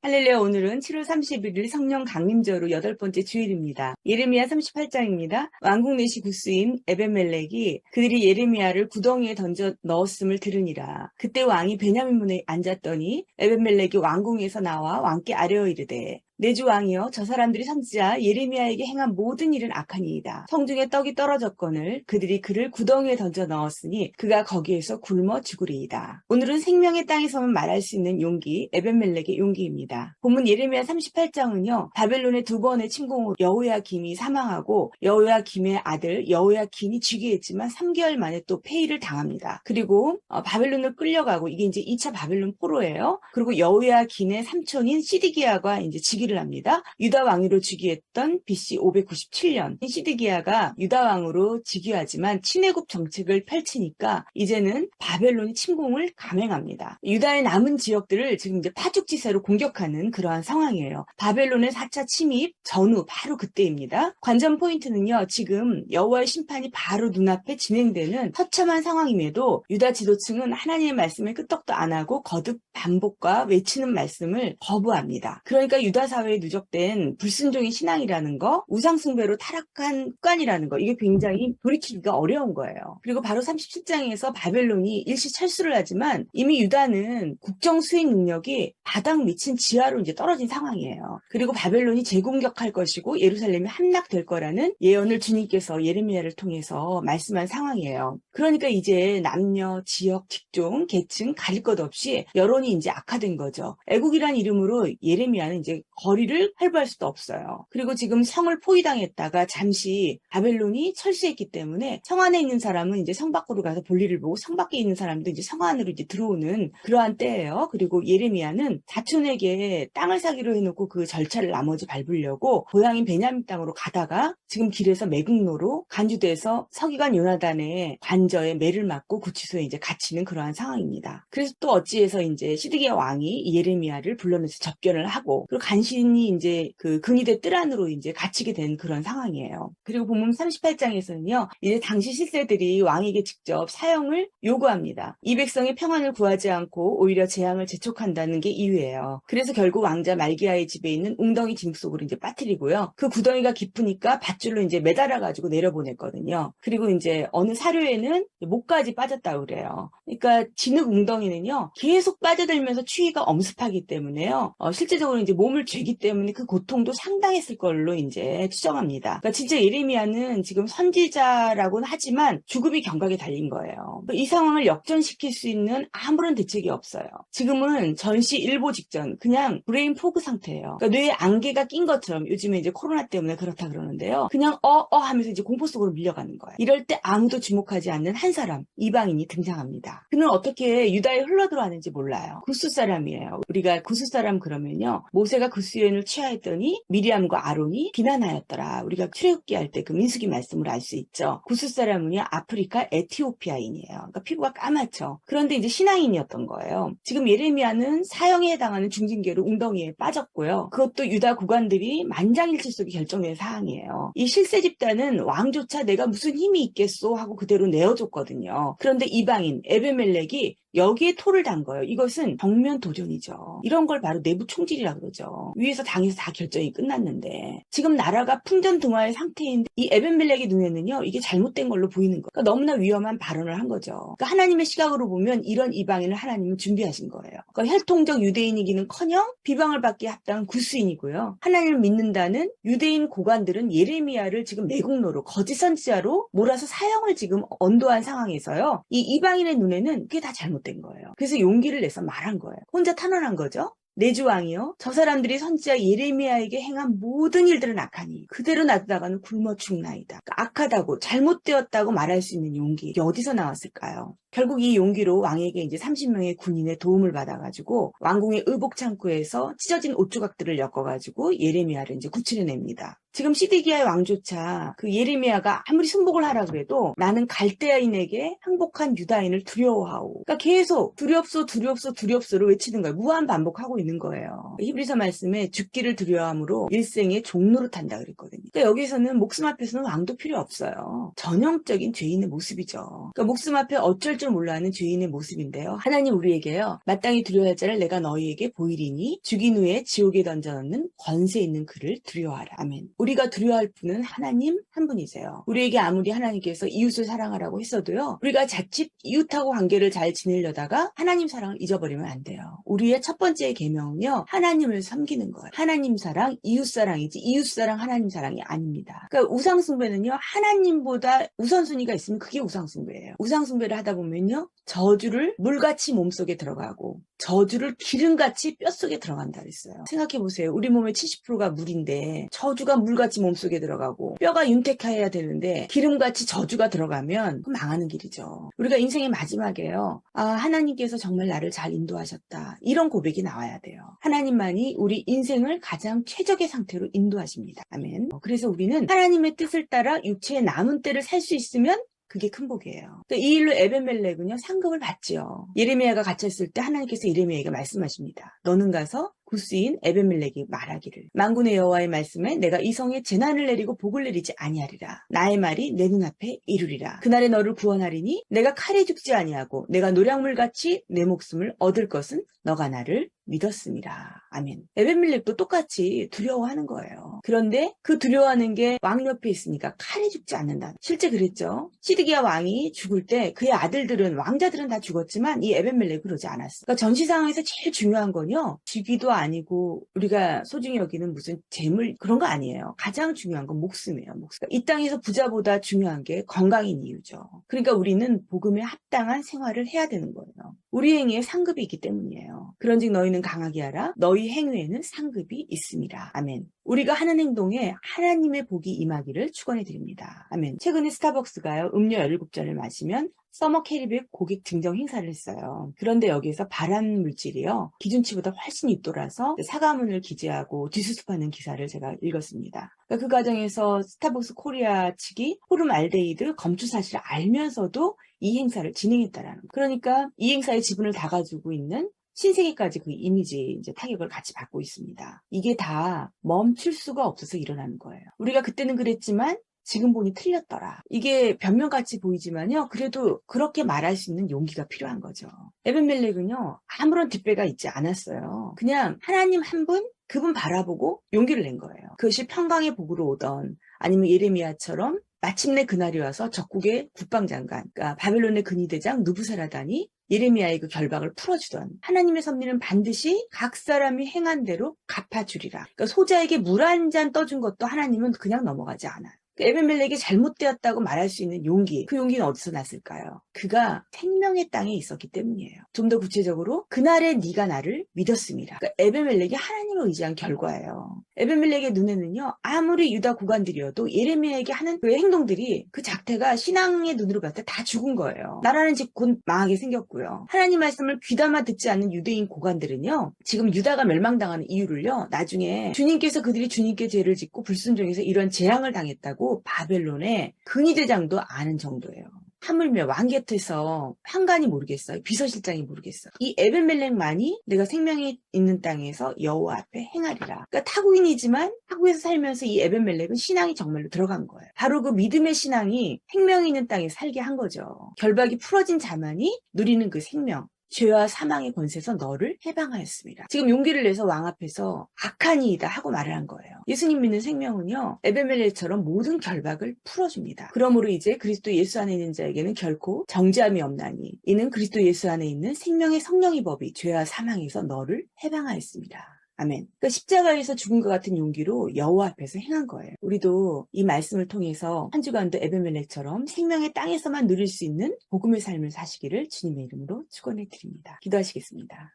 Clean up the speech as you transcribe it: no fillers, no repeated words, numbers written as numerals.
할렐루야. 오늘은 7월 31일 성령 강림절로 8번째 주일입니다. 예레미야 38장입니다. 왕궁 내시 구스인 에벤멜렉이 그들이 예레미야를 구덩이에 던져 넣었음을 들으니라. 그때 왕이 베냐민 문에 앉았더니 에벤멜렉이 왕궁에서 나와 왕께 아뢰어 이르되 내 주 왕이여, 저 사람들이 선지자 예레미야에게 행한 모든 일은 악하니이다. 성중에 떡이 떨어졌거늘 그들이 그를 구덩이에 던져 넣었으니 그가 거기에서 굶어 죽으리이다. 오늘은 생명의 땅에서만 말할 수 있는 용기, 에벤멜렉의 용기입니다. 본문 예레미야 38장은요, 바벨론의 두 번의 침공으로 여호야김이 사망하고 여호야김의 아들 여호야긴이 즉위했지만 3개월 만에 또 폐위를 당합니다. 그리고 바벨론을 끌려가고, 이게 이제 2차 바벨론 포로예요. 그리고 여호야긴의 삼촌인 시드기야가 이제 즉위를 합니다. 유다 왕위로 즉위했던 BC 597년 시드기야가 유다 왕으로 즉위하지만 친애국 정책을 펼치니까 이제는 바벨론이 침공을 감행합니다. 유다의 남은 지역들을 지금 이제 파죽지세로 공격하는 그러한 상황이에요. 바벨론의 4차 침입 전후 바로 그때입니다. 관전 포인트는요, 지금 여호와의 심판이 바로 눈앞에 진행되는 처참한 상황임에도 유다 지도층은 하나님의 말씀에 끄떡도 안 하고 거듭 반복과 외치는 말씀을 거부합니다. 그러니까 유다 사회에 누적된 불순종의 신앙이라는 거, 우상숭배로 타락한 습관이라는 거, 이게 굉장히 돌이키기가 어려운 거예요. 그리고 바로 37장에서 바벨론이 일시 철수를 하지만 이미 유다는 국정 수행 능력이 바닥 미친 지하로 이제 떨어진 상황이에요. 그리고 바벨론이 재공격할 것이고 예루살렘이 함락될 거라는 예언을 주님께서 예레미야를 통해서 말씀한 상황이에요. 그러니까 이제 남녀, 지역, 직종, 계층 가릴 것 없이 여론이 이제 악화된 거죠. 애국이란 이름으로 예레미야는 이제 거리를 활보할 수도 없어요. 그리고 지금 성을 포위당했다가 잠시 바벨론이 철수했기 때문에 성 안에 있는 사람은 이제 성 밖으로 가서 볼일을 보고 성 밖에 있는 사람도 이제 성 안으로 이제 들어오는 그러한 때예요. 그리고 예레미야는 사촌에게 땅을 사기로 해놓고 그 절차를 나머지 밟으려고 고향인 베냐민 땅으로 가다가 지금 길에서 매국노로 간주돼서 서기관 요나단의 관저에 매를 맞고 구치소에 이제 갇히는 그러한 상황입니다. 그래서 또 어찌해서 이제 시드기야 왕이 예레미야를 불러내서 접견을 하고, 그리고 간신히 이제 그 근위대 뜰 안으로 이제 갇히게 된 그런 상황이에요. 그리고 본문 38장에서는요, 이제 당시 실세들이 왕에게 직접 사형을 요구합니다. 이 백성의 평안을 구하지 않고 오히려 재앙을 재촉한다는 게 이유예요. 그래서 결국 왕자 말기야의 집에 있는 웅덩이 짐 속으로 이제 빠뜨리고요. 그 구덩이가 깊으니까 밧줄로 이제 매달아가지고 내려보냈거든요. 그리고 이제 어느 사료에는 목까지 빠졌다고 그래요. 그러니까 진흙 웅덩이는요, 계속 빠져들면서 추위가 엄습하기 때문에요. 실제적으로 이제 몸을 죄기 때문에 그 고통도 상당했을 걸로 이제 추정합니다. 그러니까 진짜 예레미야는 지금 선지자라고는 하지만 죽음이 경각에 달린 거예요. 이 상황을 역전시킬 수 있는 아무런 대책이 없어요. 지금은 전시 일보 직전, 그냥 브레인 포그 상태예요. 그러니까 뇌에 안개가 낀 것처럼, 요즘에 이제 코로나 때문에 그렇다 그러는데요, 그냥 하면서 이제 공포 속으로 밀려가는 거예요. 이럴 때 아무도 주목하지 않는 한 사람, 이방인이 등장합니다. 그는 어떻게 유다에 흘러들어왔는지 몰라요. 구스 사람이에요. 우리가 구스 사람 그러면요, 모세가 구스 여인을 취하했더니 미리암과 아론이 비난하였더라. 우리가 출애굽기 할 때 그 민수기 말씀을 알 수 있죠. 구스 사람은요, 아프리카 에티오피아인이에요. 그러니까 피부가 까맣죠. 그런데 이제 신앙인이었던 거예요. 지금 예레미야는 사형에 해당하는 중징계로 웅덩이에 빠졌고요. 그것도 유다 구관들이 만장일치 속에 결정된 사항이에요. 이 실세 집단은 왕조차 내가 무슨 힘이 있겠소 하고 그대로 내어줬거든요. 그런데 이방인 에베멜렉이 여기에 토를 단 거예요. 이것은 정면 도전이죠. 이런 걸 바로 내부 총질이라고 그러죠. 위에서 당에서 다 결정이 끝났는데 지금 나라가 풍전등화의 상태인데 이 에벤멜렉의 눈에는요, 이게 잘못된 걸로 보이는 거예요. 그러니까 너무나 위험한 발언을 한 거죠. 그러니까 하나님의 시각으로 보면 이런 이방인을 하나님은 준비하신 거예요. 그러니까 혈통적 유대인이기는커녕 비방을 받기에 합당한 구스인이고요. 하나님을 믿는다는 유대인 고관들은 예레미야를 지금 매국노로 거짓 선지자로 몰아서 사형을 지금 언도한 상황에서요, 이 이방인의 눈에는 그게 다 잘못된 거예요. 그래서 용기를 내서 말한 거예요. 혼자 탄원한 거죠. 내 주 왕이여, 저 사람들이 선지자 예레미야에게 행한 모든 일들은 악하니 그대로 놔두다가는 굶어 죽나이다. 그러니까 악하다고 잘못되었다고 말할 수 있는 용기, 이게 어디서 나왔을까요? 결국 이 용기로 왕에게 이제 30명의 군인의 도움을 받아가지고 왕궁의 의복 창고에서 찢어진 옷 조각들을 엮어가지고 예레미야를 이제 구출해냅니다. 지금 시드기야의 왕조차 그 예레미야가 아무리 순복을 하라 그래도 나는 갈대아인에게 항복한 유다인을 두려워하오. 그러니까 계속 두렵소 두렵소 두렵소를 외치는 거예요. 무한 반복하고 있는 거예요. 히브리서 말씀에 죽기를 두려워함으로 일생의 종로를 탄다 그랬거든요. 그러니까 여기서는 목숨 앞에서는 왕도 필요 없어요. 전형적인 죄인의 모습이죠. 그러니까 목숨 앞에 어쩔 줄 몰라하는 죄인의 모습인데요. 하나님 우리에게요. 마땅히 두려워할 자를 내가 너희에게 보이리니 죽인 후에 지옥에 던져넣는 권세 있는 그를 두려워하라. 아멘. 우리가 두려워할 분은 하나님 한 분이세요. 우리에게 아무리 하나님께서 이웃을 사랑하라고 했어도요. 우리가 자칫 이웃하고 관계를 잘 지내려다가 하나님 사랑을 잊어버리면 안 돼요. 우리의 첫 번째 계명은요. 하나님을 섬기는 거예요. 하나님 사랑, 이웃 사랑이지 이웃 사랑, 하나님 사랑이 아닙니다. 그러니까 우상 숭배는요. 하나님보다 우선순위가 있으면 그게 우상 숭배예요. 우상 숭배를 하다 보면요. 저주를 물같이 몸속에 들어가고 저주를 기름같이 뼛속에 들어간다 그랬어요. 생각해보세요. 우리 몸의 70%가 물인데 저주가 물같이 몸속에 들어가고 뼈가 윤택해야 되는데 기름같이 저주가 들어가면 망하는 길이죠. 우리가 인생의 마지막에요. 아, 하나님께서 정말 나를 잘 인도하셨다. 이런 고백이 나와야 돼요. 하나님만이 우리 인생을 가장 최적의 상태로 인도하십니다. 아멘. 그래서 우리는 하나님의 뜻을 따라 육체의 남은 때를 살 수 있으면 그게 큰 복이에요. 이 일로 에벤멜렉은요 상급을 받지요. 예레미야가 갇혔을 때 하나님께서 예레미야에게 말씀하십니다. 너는 가서 구스인 에벤멜렉이 말하기를 만군의 여호와의 말씀에 내가 이 성에 재난을 내리고 복을 내리지 아니하리라. 나의 말이 내 눈앞에 이루리라. 그날에 너를 구원하리니 내가 칼에 죽지 아니하고 내가 노량물같이 내 목숨을 얻을 것은 너가 나를 믿었음이라. 아멘. 에벤멜렉도 똑같이 두려워하는 거예요. 그런데 그 두려워하는 게 왕 옆에 있으니까 칼에 죽지 않는다. 실제 그랬죠. 시드기야 왕이 죽을 때 그의 아들들은 왕자들은 다 죽었지만 이 에벤멜렉은 그러지 않았어. 그러니까 전시 상황에서 제일 중요한 건요. 쥐기도 아니고 우리가 소중히 여기는 무슨 재물 그런 거 아니에요. 가장 중요한 건 목숨이에요. 목숨. 이 땅에서 부자보다 중요한 게 건강인 이유죠. 그러니까 우리는 복음에 합당한 생활을 해야 되는 거예요. 우리 행위에 상급이 있기 때문이에요. 그런즉 너희는 강하게 하라. 너희 행위에는 상급이 있습니다. 아멘. 우리가 하는 행동에 하나님의 복이 임하기를 축원해 드립니다. 아멘. 최근에 스타벅스가요. 음료 17잔을 마시면 서머 캐리백 고객 증정 행사를 했어요. 그런데 여기서 발암 물질이요. 기준치보다 훨씬 있더라서 사과문을 기재하고 뒤수습하는 기사를 제가 읽었습니다. 그러니까 그 과정에서 스타벅스 코리아 측이 포름알데히드 검출 사실을 알면서도 이 행사를 진행했다라는 거예요. 그러니까 이 행사의 지분을 다 가지고 있는 신세계까지 그 이미지 이제 타격을 같이 받고 있습니다. 이게 다 멈출 수가 없어서 일어나는 거예요. 우리가 그때는 그랬지만 지금 보니 틀렸더라. 이게 변명같이 보이지만요. 그래도 그렇게 말할 수 있는 용기가 필요한 거죠. 에벤멜렉은요. 아무런 뒷배가 있지 않았어요. 그냥 하나님 한 분, 그분 바라보고 용기를 낸 거예요. 그것이 평강의 복으로 오던 아니면 예레미야처럼 마침내 그날이 와서 적국의 국방장관, 그러니까 바벨론의 근위대장 누부사라단이 예레미야의 그 결박을 풀어주던 하나님의 섭리는 반드시 각 사람이 행한 대로 갚아주리라. 그러니까 소자에게 물 한 잔 떠준 것도 하나님은 그냥 넘어가지 않아요. 에벤멜렉이 잘못되었다고 말할 수 있는 용기, 그 용기는 어디서 났을까요? 그가 생명의 땅에 있었기 때문이에요. 좀 더 구체적으로 그날에 네가 나를 믿었습니다. 그러니까 에벤멜렉이 하나님을 의지한 결과예요. 에벤멜렉의 눈에는요. 아무리 유다 고관들이어도 예레미야에게 하는 그 행동들이 그 작태가 신앙의 눈으로 봤을 때 다 죽은 거예요. 나라는 집 곧 망하게 생겼고요. 하나님 말씀을 귀담아 듣지 않는 유대인 고관들은요. 지금 유다가 멸망당하는 이유를요. 나중에 주님께서 그들이 주님께 죄를 짓고 불순종해서 이런 재앙을 당했다고 바벨론의 근위대장도 아는 정도예요. 하물며 왕 곁에서 판관이 모르겠어요. 비서실장이 모르겠어요. 이 에벤멜렉만이 내가 생명이 있는 땅에서 여호와 앞에 행하리라. 그러니까 타국인이지만 타국에서 살면서 이 에벤멜렉은 신앙이 정말로 들어간 거예요. 바로 그 믿음의 신앙이 생명이 있는 땅에 살게 한 거죠. 결박이 풀어진 자만이 누리는 그 생명. 죄와 사망의 권세에서 너를 해방하였습니다. 지금 용기를 내서 왕 앞에서 악한 이이다 하고 말을 한 거예요. 예수님 믿는 생명은요. 에벤멜렉처럼 모든 결박을 풀어줍니다. 그러므로 이제 그리스도 예수 안에 있는 자에게는 결코 정죄함이 없나니 이는 그리스도 예수 안에 있는 생명의 성령의 법이 죄와 사망에서 너를 해방하였습니다. 아멘. 그러니까 십자가에서 죽은 것 같은 용기로 여호와 앞에서 행한 거예요. 우리도 이 말씀을 통해서 한 주간도 에벤멜렉처럼 생명의 땅에서만 누릴 수 있는 복음의 삶을 사시기를 주님의 이름으로 축원해 드립니다. 기도하시겠습니다.